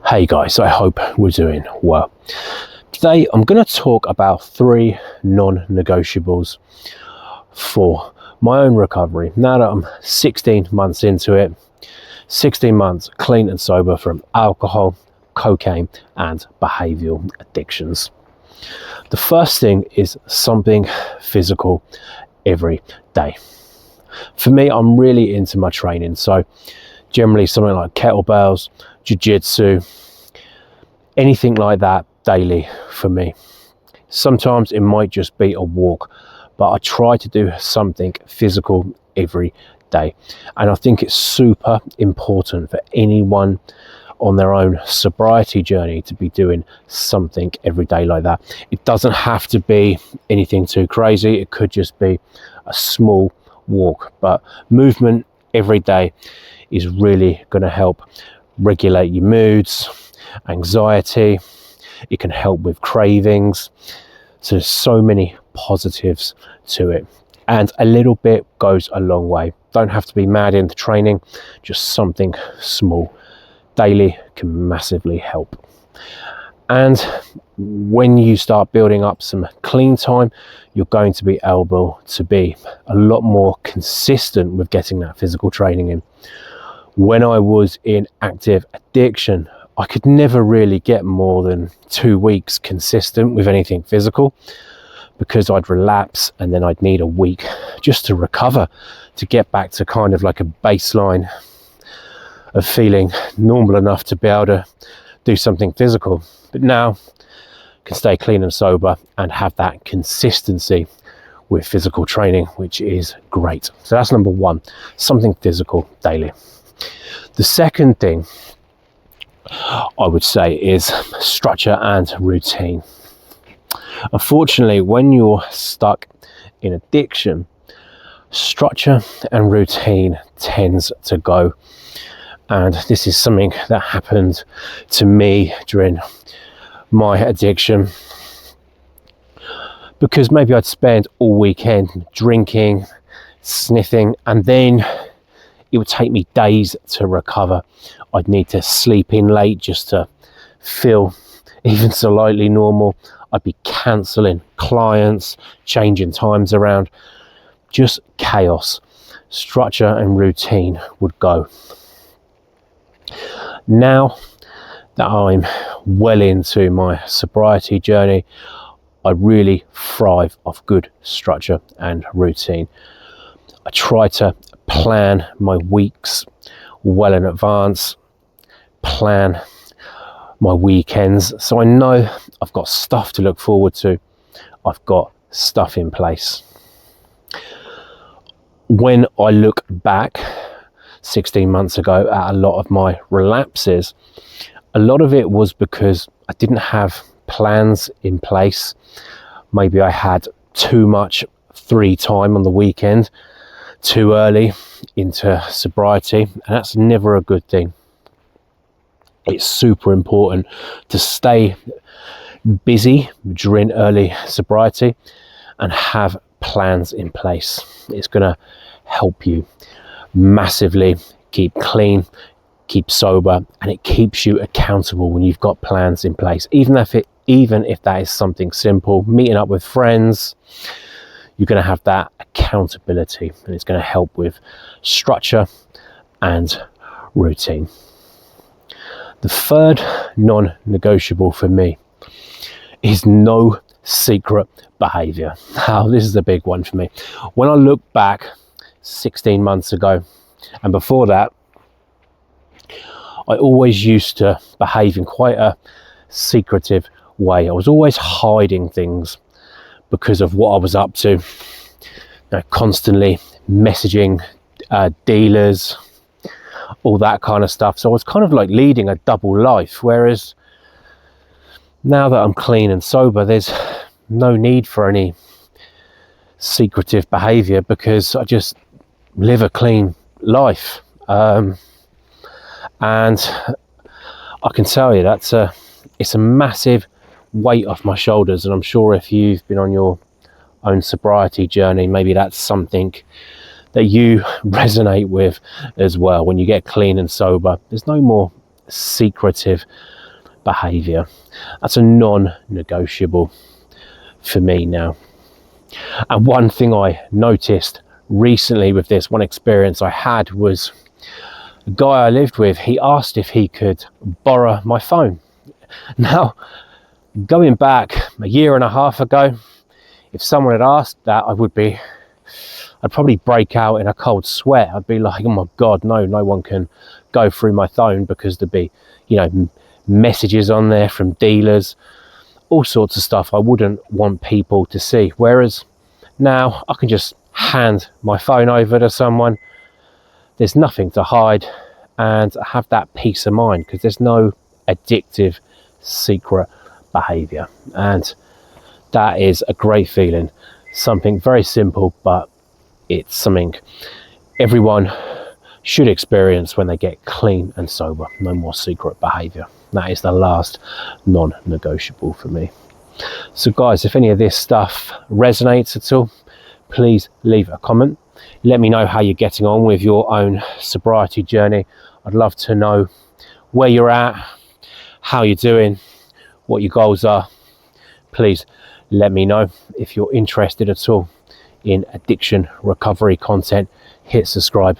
Hey guys, I hope we're doing well. Today I'm going to talk about 3 non-negotiables for my own recovery. Now that I'm 16 months into it, 16 months clean and sober from alcohol, cocaine and behavioural addictions. The first thing is something physical every day. For me, I'm really into my training, so generally something like kettlebells, jiu-jitsu, anything like that daily for me. Sometimes it might just be a walk, but I try to do something physical every day. And I think it's super important for anyone on their own sobriety journey to be doing something every day like that. It doesn't have to be anything too crazy. It could just be a small walk, but movement every day is really going to help regulate your moods, anxiety. It can help with cravings. So there's so many positives to it, and a little bit goes a long way. Don't have to be mad into training, just something small daily can massively help. And when you start building up some clean time, you're going to be able to be a lot more consistent with getting that physical training in. When I was in active addiction, I could never really get more than 2 weeks consistent with anything physical, because I'd relapse and then I'd need a week just to recover, to get back to kind of like a baseline of feeling normal enough to be able to do something physical. But now I can stay clean and sober and have that consistency with physical training, which is great. So that's number 1, something physical daily. The second thing I would say is structure and routine. Unfortunately, when you're stuck in addiction, structure and routine tends to go. And this is something that happened to me during my addiction, because maybe I'd spend all weekend drinking, sniffing, and then it would take me days to recover. I'd need to sleep in late just to feel even slightly normal. I'd be cancelling clients, changing times around, just chaos. Structure and routine would go. Now that I'm well into my sobriety journey, I really thrive off good structure and routine. I try to plan my weeks well in advance, plan my weekends, so I know I've got stuff to look forward to. I've got stuff in place. When I look back 16 months ago at a lot of my relapses, a lot of it was because I didn't have plans in place. Maybe I had too much free time on the weekend, too early into sobriety, and that's never a good thing. It's super important to stay busy during early sobriety and have plans in place. It's going to help you massively keep clean, keep sober, and it keeps you accountable when you've got plans in place. Even if that is something simple, meeting up with friends, you're going to have that accountability, and it's going to help with structure and routine. The third non-negotiable for me is no secret behavior. Now, this is a big one for me. When I look back 16 months ago, and before that, I always used to behave in quite a secretive way. I was always hiding things because of what I was up to. Constantly messaging dealers, all that kind of stuff. So I was kind of like leading a double life, whereas now that I'm clean and sober, there's no need for any secretive behavior, because I just live a clean life. And I can tell you it's a massive weight off my shoulders. And I'm sure if you've been on your own sobriety journey, maybe that's something that you resonate with as well. When you get clean and sober, there's no more secretive behavior. That's a non-negotiable for me now. And one thing I noticed recently with this, one experience I had, was a guy I lived with, he asked if he could borrow my phone. Now, going back a year and a half ago, if someone had asked that, I'd probably break out in a cold sweat. I'd be like, oh my God, no one can go through my phone, because there'd be, messages on there from dealers, all sorts of stuff I wouldn't want people to see. Whereas now I can just hand my phone over to someone. There's nothing to hide, and I have that peace of mind because there's no addictive secret behavior. And that is a great feeling. Something very simple, but it's something everyone should experience when they get clean and sober. No more secret behavior. That is the last non-negotiable for me. So guys, if any of this stuff resonates at all, please leave a comment. Let me know how you're getting on with your own sobriety journey. I'd love to know where you're at, how you're doing, what your goals are. Please let me know. If you're interested at all in addiction recovery content, hit subscribe.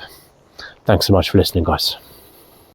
Thanks so much for listening, guys.